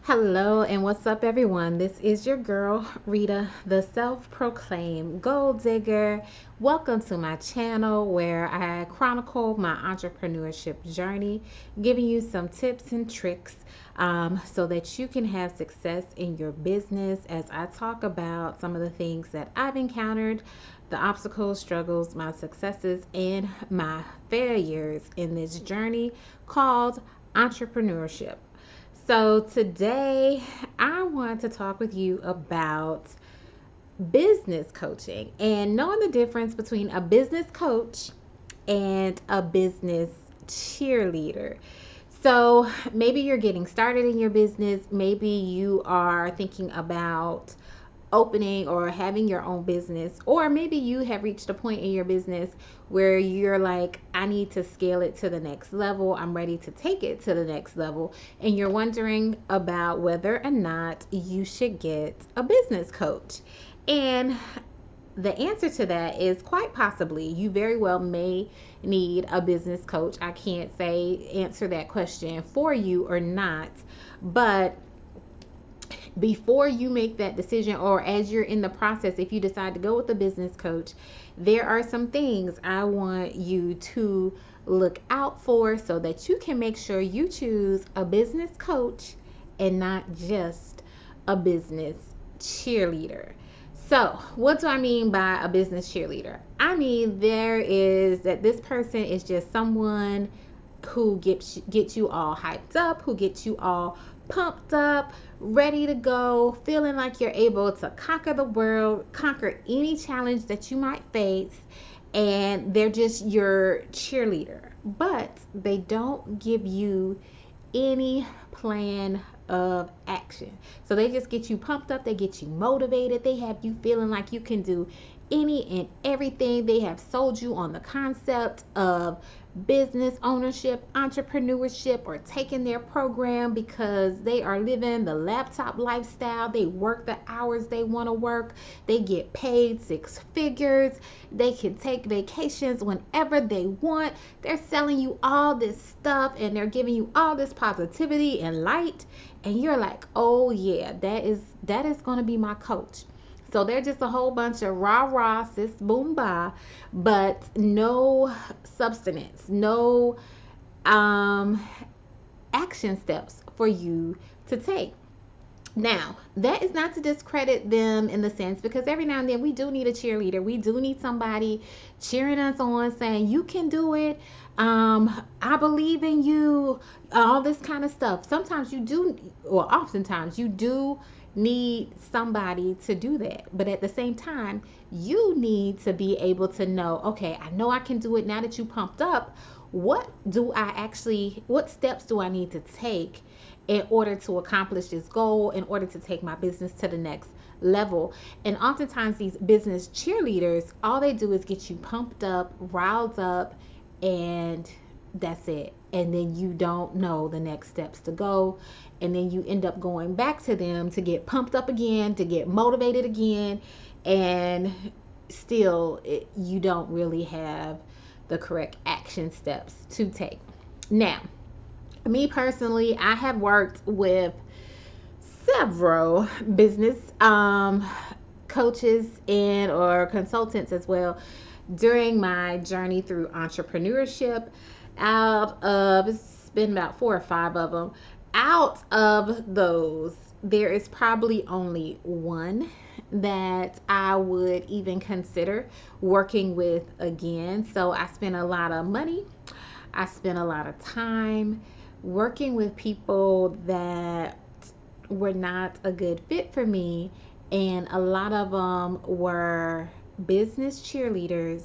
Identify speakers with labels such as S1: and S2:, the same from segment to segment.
S1: Hello and what's up, everyone? This is your girl, Rita, the self proclaimed gold digger. Welcome to my channel where I chronicle my entrepreneurship journey, giving you some tips and tricks so that you can have success in your business as I talk about some of the things that I've encountered, the obstacles, struggles, my successes, and my failures in this journey called entrepreneurship. So, today I want to talk with you about business coaching and knowing the difference between a business coach and a business cheerleader. So, maybe you're getting started in your business, maybe you are thinking about opening or having your own business, or maybe you have reached a point in your business where you're like, I need to scale it to the next level, I'm ready to take it to the next level, and you're wondering about whether or not you should get a business coach. And the answer to that is quite possibly you very well may need a business coach. I can't say answer that question for you or not, but before you make that decision, or as you're in the process, if you decide to go with a business coach, there are some things I want you to look out for so that you can make sure you choose a business coach and not just a business cheerleader. So, what do I mean by a business cheerleader? I mean, there is that this person is just someone who gets you all hyped up, who gets you all pumped up, ready to go, feeling like you're able to conquer the world, conquer any challenge that you might face, and they're just your cheerleader. But they don't give you any plan of action. So they just get you pumped up, they get you motivated, they have you feeling like you can do any and everything. They have sold you on the concept of business ownership, entrepreneurship, or taking their program because they are living the laptop lifestyle. They work the hours they want to work, they get paid six figures, they can take vacations whenever they want. They're selling you all this stuff and they're giving you all this positivity and light, and you're like, oh yeah, that is going to be my coach. So they're just a whole bunch of rah rah, sis, boom, ba, but no substance, no um, action steps for you to take. Now, that is not to discredit them in the sense, because every now and then we do need a cheerleader. We do need somebody cheering us on, saying, you can do it. I believe in you, all this kind of stuff. Sometimes you do, or oftentimes you do need somebody to do that. But at the same time, you need to be able to know, okay, I know I can do it now that you pumped up. What steps do I need to take in order to accomplish this goal, in order to take my business to the next level? And oftentimes, these business cheerleaders, all they do is get you pumped up, riled up, and that's it. And then you don't know the next steps to go. And then you end up going back to them to get pumped up again, to get motivated again. And still, you don't really have the correct action steps to take. Now, me personally, I have worked with several business coaches and or consultants as well during my journey through entrepreneurship. Out of, it's been about four or five of them. Out of those, there is probably only one that I would even consider working with again. So I spent a lot of money, I spent a lot of time working with people that were not a good fit for me, and a lot of them were business cheerleaders,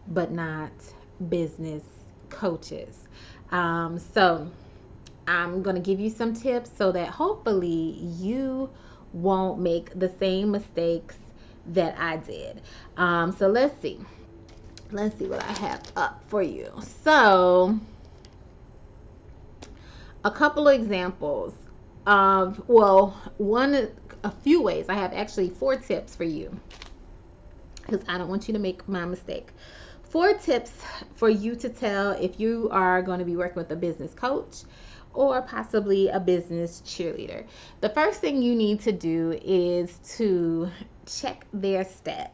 S1: but not business coaches. So I'm going to give you some tips so that hopefully you won't make the same mistakes that I did. So let's see what I have up for you. So a couple of examples of, well, a few ways. I have actually four tips for you because I don't want you to make my mistake. Four tips for you to tell if you are going to be working with a business coach or possibly a business cheerleader. The first thing you need to do is to check their stats.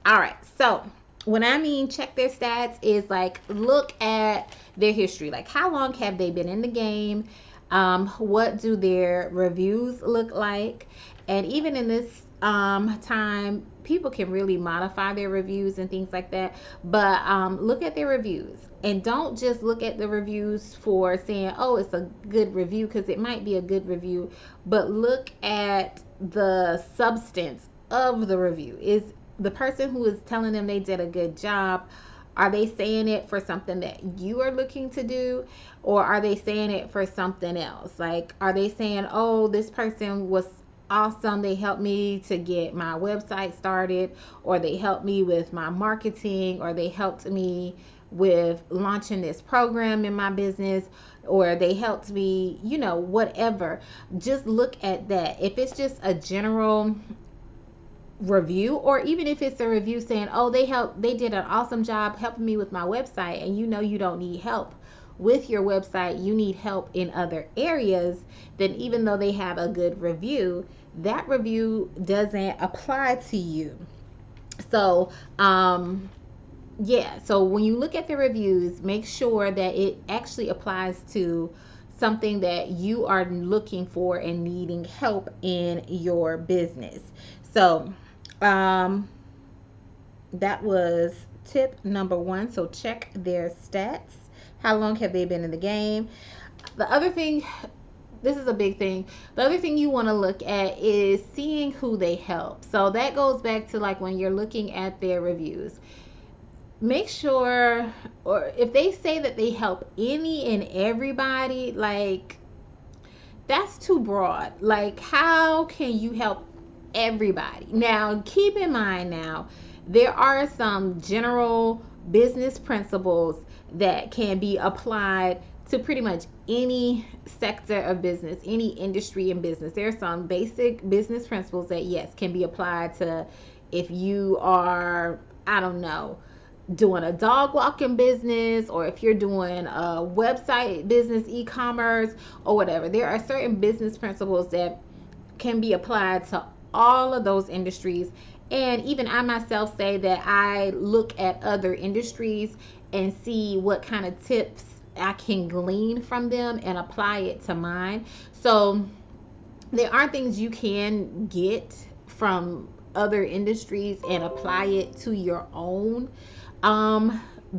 S1: All right, so when I mean check their stats is like look at their history. Like how long have they been in the game? What do their reviews look like? And even in this time, people can really modify their reviews and things like that. But look at their reviews and don't just look at the reviews for saying, oh, it's a good review, because it might be a good review, but look at the substance of the review. Is the person who is telling them they did a good job, are they saying it for something that you are looking to do, or are they saying it for something else? Like, are they saying, oh, this person was awesome, they helped me to get my website started, or they helped me with my marketing, or they helped me with launching this program in my business, or they helped me, whatever. Just look at that. If it's just a general review, or even if it's a review saying, oh, they did an awesome job helping me with my website, and you don't need help with your website, you need help in other areas, then even though they have a good review, that review doesn't apply to you. So yeah, so when you look at the reviews, make sure that it actually applies to something that you are looking for and needing help in your business. So that was tip number one. So check their stats. How long have they been in the game? The other thing, this is a big thing. The other thing you want to look at is seeing who they help. So that goes back to like when you're looking at their reviews. Make sure, or if they say that they help any and everybody, like that's too broad. Like, how can you help everybody? Now, keep in mind now, there are some general business principles that can be applied to pretty much any sector of business, any industry in business. There are some basic business principles that, yes, can be applied to if you are, I don't know, doing a dog walking business, or if you're doing a website business, e-commerce, or whatever. There are certain business principles that can be applied to all of those industries. And even I myself say that I look at other industries and see what kind of tips I can glean from them and apply it to mine. So there are things you can get from other industries and apply it to your own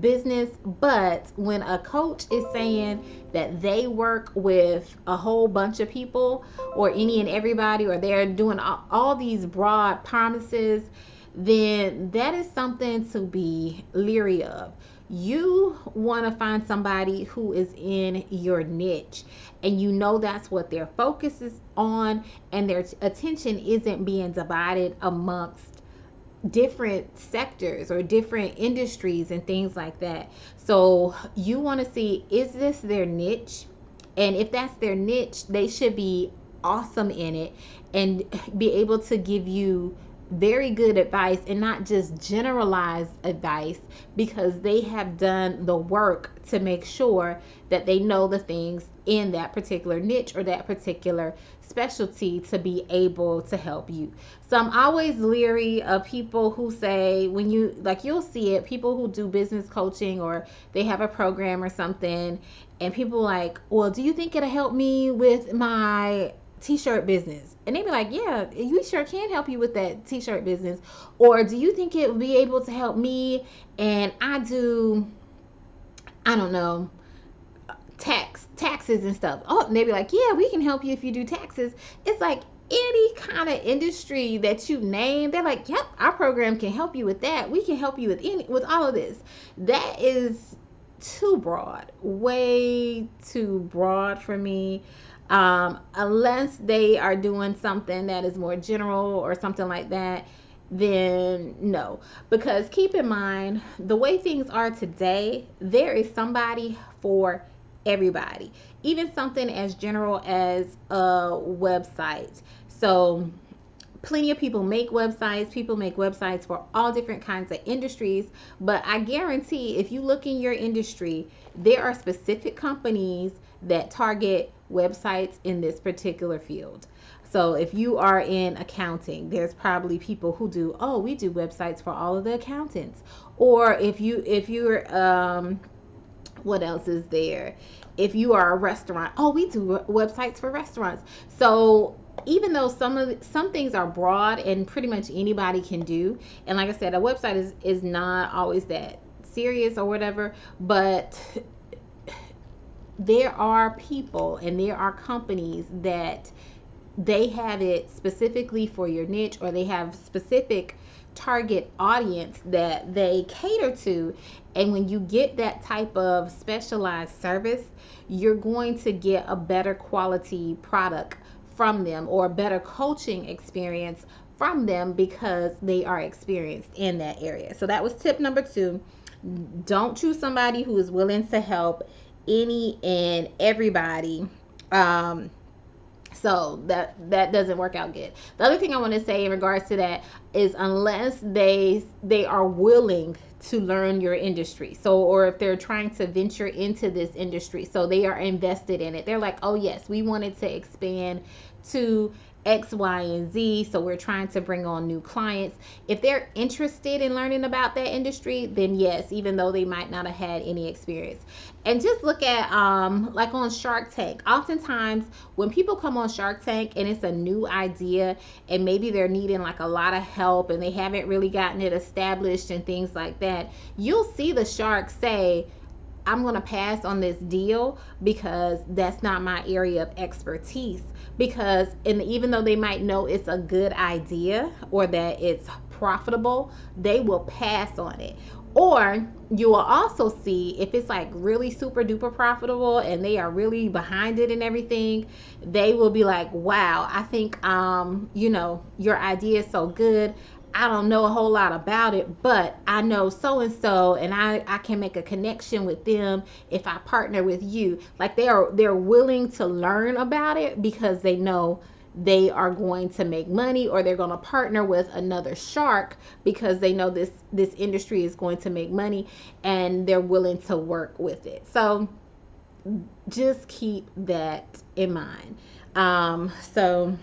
S1: business. But when a coach is saying that they work with a whole bunch of people, or any and everybody, or they're doing all these broad promises, then that is something to be leery of. You want to find somebody who is in your niche, and you know that's what their focus is on, and their attention isn't being divided amongst different sectors or different industries and things like that. So you want to see, is this their niche? And if that's their niche, they should be awesome in it and be able to give you very good advice, and not just generalized advice, because they have done the work to make sure that they know the things in that particular niche or that particular specialty to be able to help you. So I'm always leery of people who say, when you like, you'll see it, people who do business coaching or they have a program or something, and people like, well, do you think it'll help me with my t-shirt business? And they be like, yeah, we sure can help you with that t-shirt business. Or do you think it will be able to help me? And I do, I don't know, taxes and stuff. Oh, and they be like, yeah, we can help you if you do taxes. It's like any kind of industry that you name, they're like, yep, our program can help you with that. We can help you with all of this. That is too broad, way too broad for me. Unless they are doing something that is more general or something like that, then no. Because keep in mind, the way things are today, there is somebody for everybody, even something as general as a website. So plenty of people make websites. People make websites for all different kinds of industries. But I guarantee if you look in your industry, there are specific companies that target websites in this particular field. So if you are in accounting, there's probably people who do, oh, we do websites for all of the accountants. Or if you're what else is there? If you are a restaurant, oh, we do websites for restaurants. So even though some things are broad and pretty much anybody can do, and like I said, a website is not always that serious or whatever, but there are people and there are companies that they have it specifically for your niche, or they have specific target audience that they cater to. And when you get that type of specialized service, you're going to get a better quality product from them, or a better coaching experience from them, because they are experienced in that area. So that was tip number 2. Don't choose somebody who is willing to help any and everybody. So that doesn't work out good. The other thing I want to say in regards to that is, unless they are willing to learn your industry, so, or if they're trying to venture into this industry, so they are invested in it, they're like, oh yes, we wanted to expand to X, Y, and Z, so we're trying to bring on new clients. If they're interested in learning about that industry, then yes, even though they might not have had any experience. And just look at like on Shark Tank. Oftentimes when people come on Shark Tank and it's a new idea, and maybe they're needing like a lot of help and they haven't really gotten it established and things like that, you'll see the shark say, I'm going to pass on this deal because that's not my area of expertise. Because, and even though they might know it's a good idea or that it's profitable, they will pass on it. Or you will also see, if it's like really super duper profitable and they are really behind it and everything, they will be like, wow, I think your idea is so good. I don't know a whole lot about it, but I know so and so, and I can make a connection with them if I partner with you. Like they're willing to learn about it because they know they are going to make money, or they're going to partner with another shark because they know this industry is going to make money, and they're willing to work with it. So just keep that in mind. So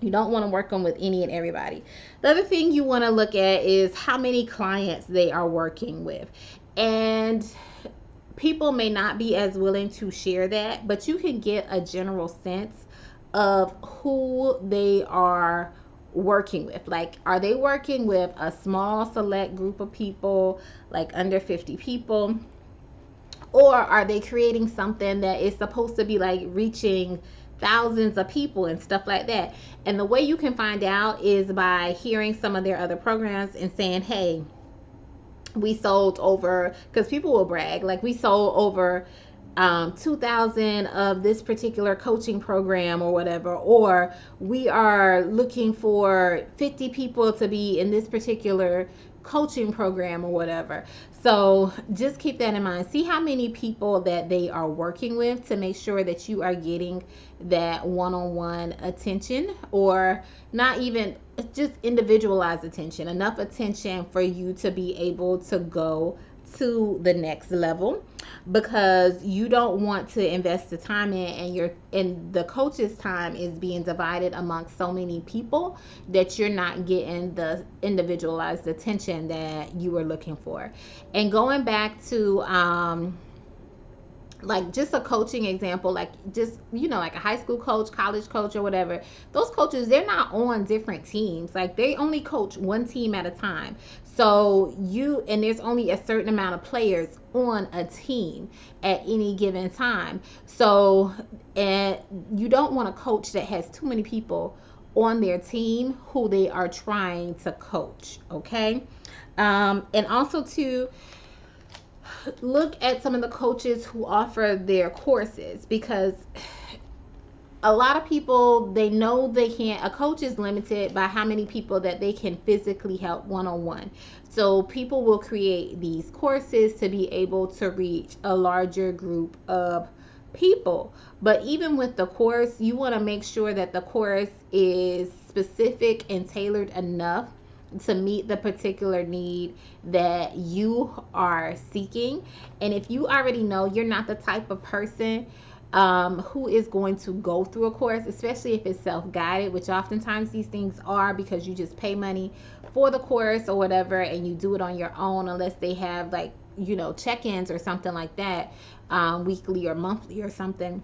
S1: you don't want to work on with any and everybody. The other thing you want to look at is how many clients they are working with. And people may not be as willing to share that, but you can get a general sense of who they are working with. Like, are they working with a small select group of people, like under 50 people? Or are they creating something that is supposed to be like reaching thousands of people and stuff like that? And the way you can find out is by hearing some of their other programs and saying, hey, we sold over, because people will brag, like we sold over 2,000 of this particular coaching program or whatever, or we are looking for 50 people to be in this particular coaching program or whatever. So just keep that in mind. See how many people that they are working with to make sure that you are getting that one-on-one attention, or not even just individualized attention, enough attention for you to be able to go to the next level, because you don't want to invest the time in the coach's time is being divided amongst so many people that you're not getting the individualized attention that you were looking for. And going back to like just a coaching example, like just like a high school coach, college coach, or whatever, those coaches, they're not on different teams. Like they only coach one team at a time. So and there's only a certain amount of players on a team at any given time. So, and you don't want a coach that has too many people on their team who they are trying to coach. Okay. And also to look at some of the coaches who offer their courses, because a lot of people, they know they can't, a coach is limited by how many people that they can physically help one-on-one. So people will create these courses to be able to reach a larger group of people. But even with the course, you want to make sure that the course is specific and tailored enough to meet the particular need that you are seeking. And if you already know you're not the type of person who is going to go through a course, especially if it's self-guided, which oftentimes these things are, because you just pay money for the course or whatever and you do it on your own, unless they have like, check-ins or something like that, weekly or monthly or something.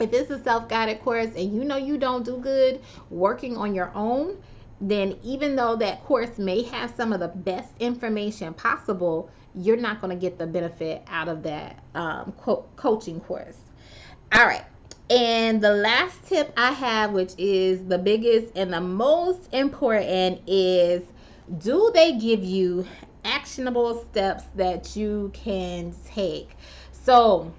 S1: If it's a self-guided course and you don't do good working on your own, then even though that course may have some of the best information possible, you're not going to get the benefit out of that coaching course. All right. And the last tip I have, which is the biggest and the most important, is, do they give you actionable steps that you can take? So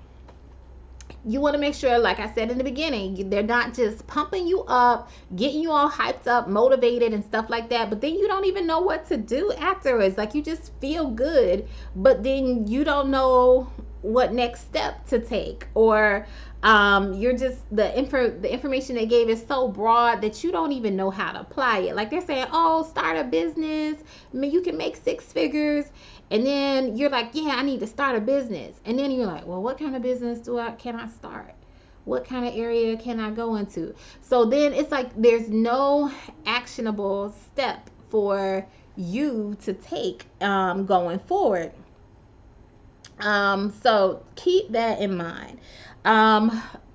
S1: you want to make sure, like I said in the beginning, they're not just pumping you up, getting you all hyped up, motivated and stuff like that, but then you don't even know what to do afterwards. Like, you just feel good, but then you don't know what next step to take, or you're just, the information they gave is so broad that you don't even know how to apply it. Like, they're saying, oh, start a business, I mean, you can make 6 figures. And then you're like, yeah, I need to start a business. And then you're like, well, what kind of business can I start? What kind of area can I go into? So then it's like there's no actionable step for you to take going forward. So keep that in mind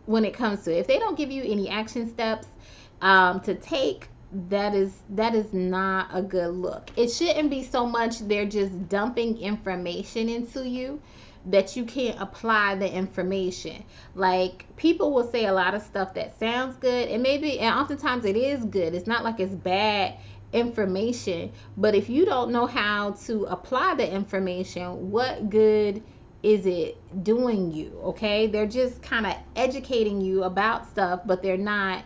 S1: when it comes to it. If they don't give you any action steps to take, that is not a good look. It shouldn't be so much they're just dumping information into you that you can't apply the information. Like, people will say a lot of stuff that sounds good, and oftentimes it is good. It's not like it's bad information, but if you don't know how to apply the information, what good is it doing you? Okay, they're just kind of educating you about stuff, but they're not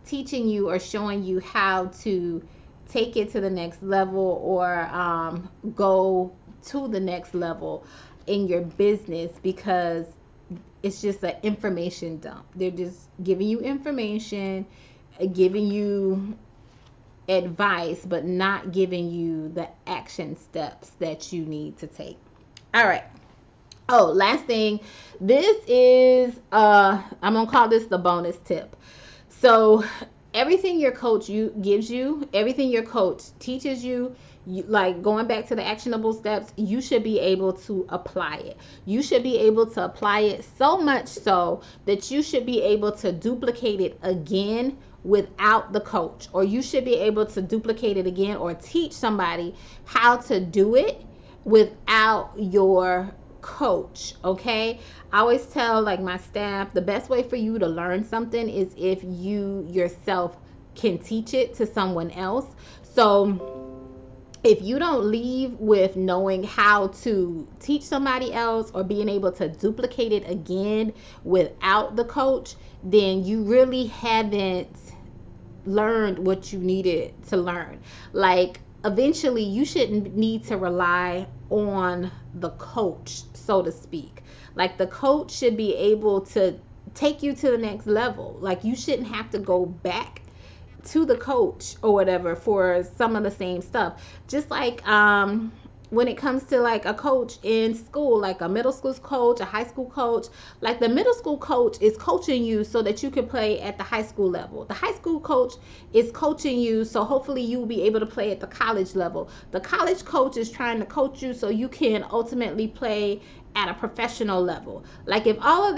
S1: teaching you or showing you how to take it to the next level, or go to the next level in your business, because it's just an information dump. They're just giving you information, giving you advice, but not giving you the action steps that you need to take. All right. Oh, last thing. This is I'm gonna call this the bonus tip. So everything your coach gives you, everything your coach teaches you, like going back to the actionable steps, you should be able to apply it. You should be able to apply it so much so that you should be able to duplicate it again without the coach, or you should be able to duplicate it again or teach somebody how to do it without your coach. Okay, I always tell like my staff, the best way for you to learn something is if you yourself can teach it to someone else. So if you don't leave with knowing how to teach somebody else or being able to duplicate it again without the coach, then you really haven't learned what you needed to learn. Like, eventually you shouldn't need to rely on the coach, so to speak. Like, the coach should be able to take you to the next level. Like, you shouldn't have to go back to the coach or whatever for some of the same stuff. Just like when it comes to like a coach in school, like a middle school coach, a high school coach, like the middle school coach is coaching you so that you can play at the high school level. The high school coach is coaching you so hopefully you will be able to play at the college level. The college coach is trying to coach you so you can ultimately play at a professional level. Like, if all of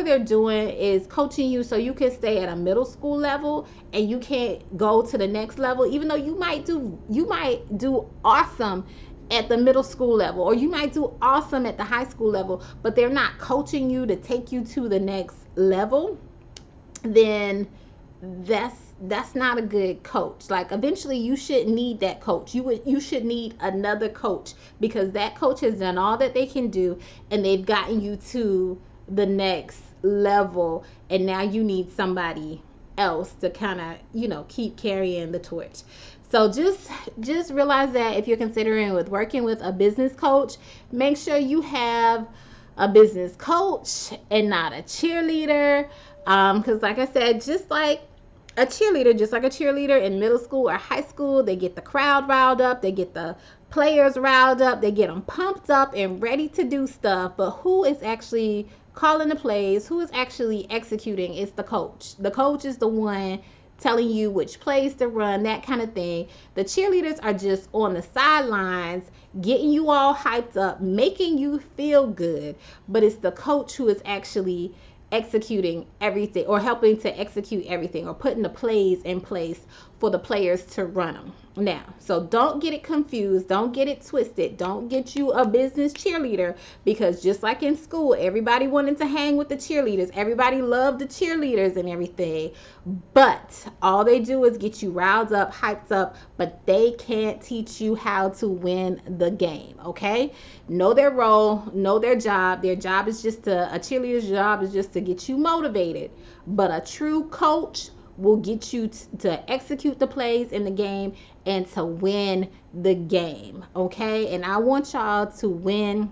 S1: they're doing is coaching you so you can stay at a middle school level and you can't go to the next level, even though you might do awesome at the middle school level, or you might do awesome at the high school level, but they're not coaching you to take you to the next level, then that's not a good coach. Like, eventually you shouldn't need that coach. You should need another coach, because that coach has done all that they can do and they've gotten you to the next level, and now you need somebody else to kind of keep carrying the torch. So just realize that if you're considering working with a business coach, make sure you have a business coach and not a cheerleader, because like I said, just like a cheerleader in middle school or high school, they get the crowd riled up, they get the players riled up, they get them pumped up and ready to do stuff, but who is actually calling the plays, who is actually executing is the coach. The coach is the one telling you which plays to run, that kind of thing. The cheerleaders are just on the sidelines getting you all hyped up, making you feel good, but it's the coach who is actually executing everything, or helping to execute everything, or putting the plays in place for the players to run them. Now, so don't get it confused, don't get it twisted, don't get you a business cheerleader, because just like in school, everybody wanted to hang with the cheerleaders, everybody loved the cheerleaders and everything, but all they do is get you riled up, hyped up, but they can't teach you how to win the game. Okay, know their role, know their job. Their job is just a cheerleader's job is just to get you motivated, but a true coach will get you to execute the plays in the game and to win the game. Okay, and I want y'all to win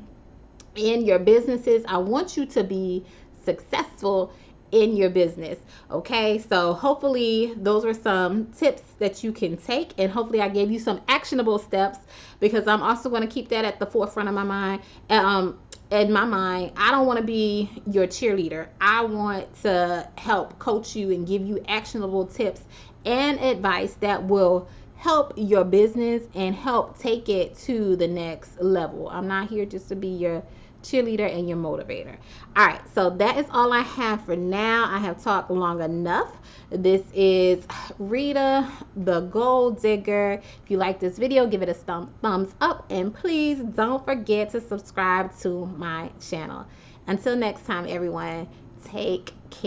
S1: in your businesses. I want you to be successful in your business. Okay, so hopefully those were some tips that you can take, and hopefully I gave you some actionable steps, because I'm also going to keep that at the forefront of my mind. In my mind, I don't want to be your cheerleader. I want to help coach you and give you actionable tips and advice that will help your business and help take it to the next level. I'm not here just to be your cheerleader and your motivator. All right, so that is all I have for now. I have talked long enough. This is Rita, the goal digger. If you like this video, give it a thumbs up, and please don't forget to subscribe to my channel. Until next time, everyone, take care.